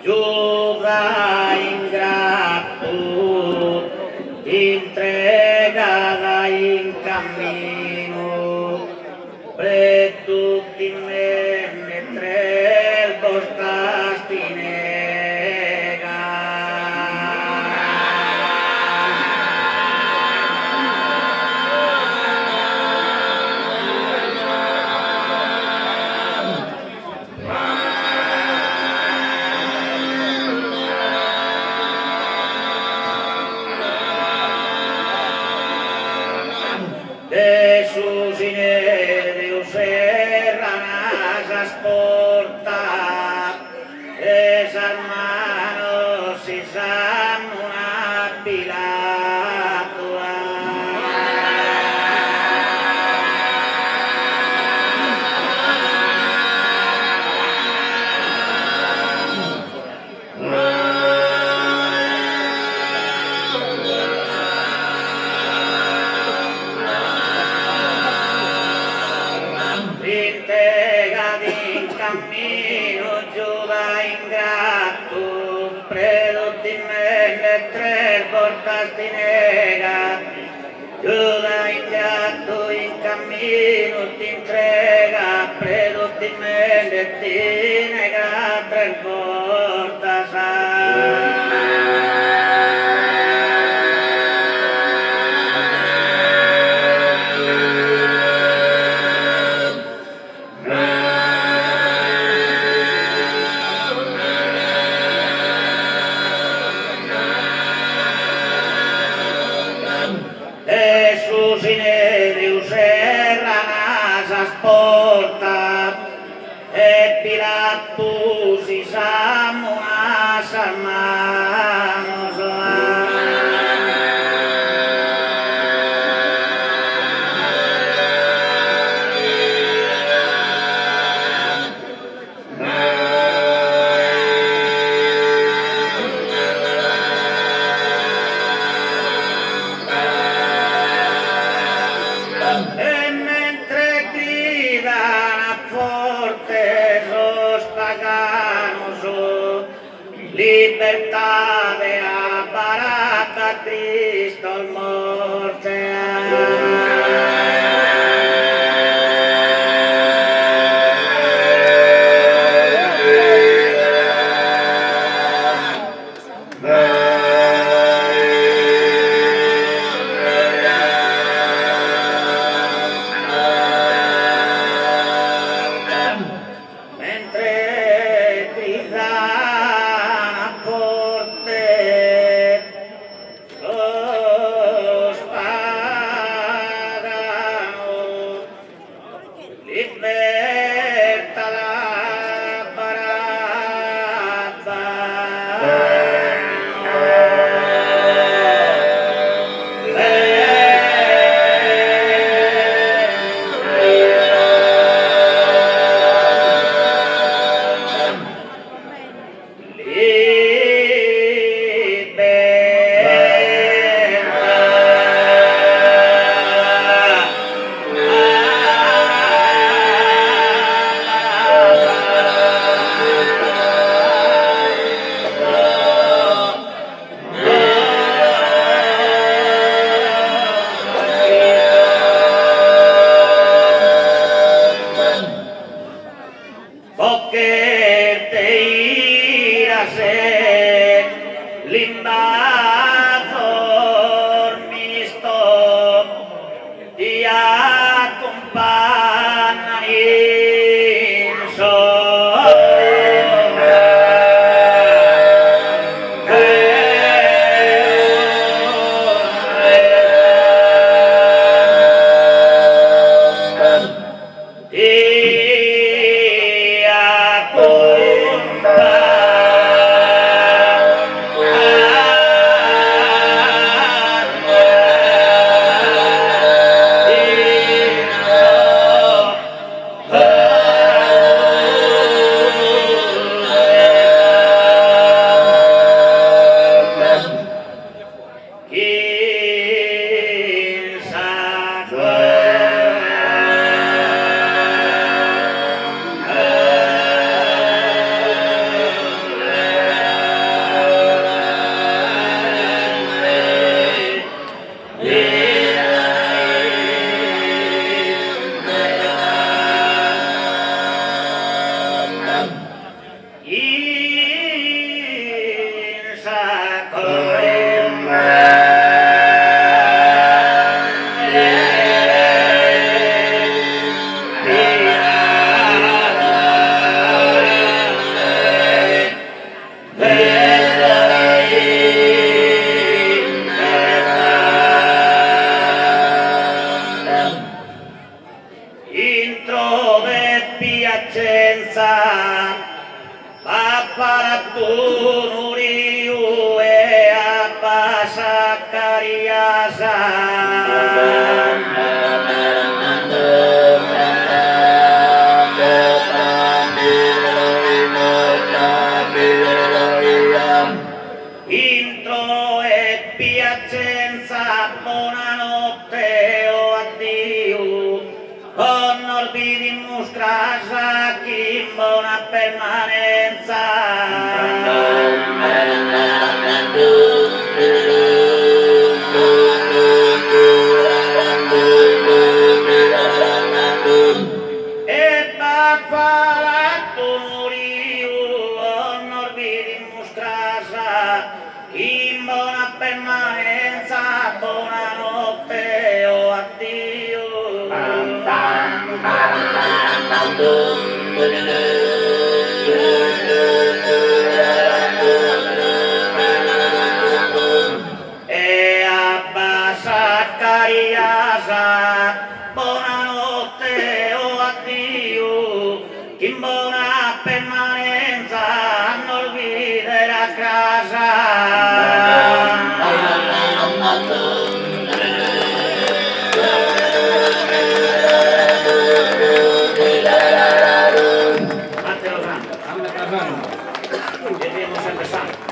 Giuda ingrato, entregada in cammino, per tutti me mentre il portasti nega. Jesús y Deus serranas as portas, esas manos si sanno una pilatua. Cammino Giuda ingrato, predotti me tre portasti nega. Giuda ingrato in cammino ti entrega, predotti me ti nega tre portasti. Jesús y Deus serranas as portas, e Pilatus y Samuas as manos. E mentre gridano forte los paganos, libertà della baracca Cristo il morte. Mentre gridano forte los paganos, libertà la Porque te irás l'invasor misto ti accompagna in punuriu apa sakariasa intro e piacenza buonanotte o addio honor vidimus casa chi buona permanenza e papà punuriu honor vidimus casa chi buona permanenza buonanotte o addio e abbassa cariasa buonanotte o addio chi buona permanenza non videra casa Matteo Santo, vediamo sempre santo.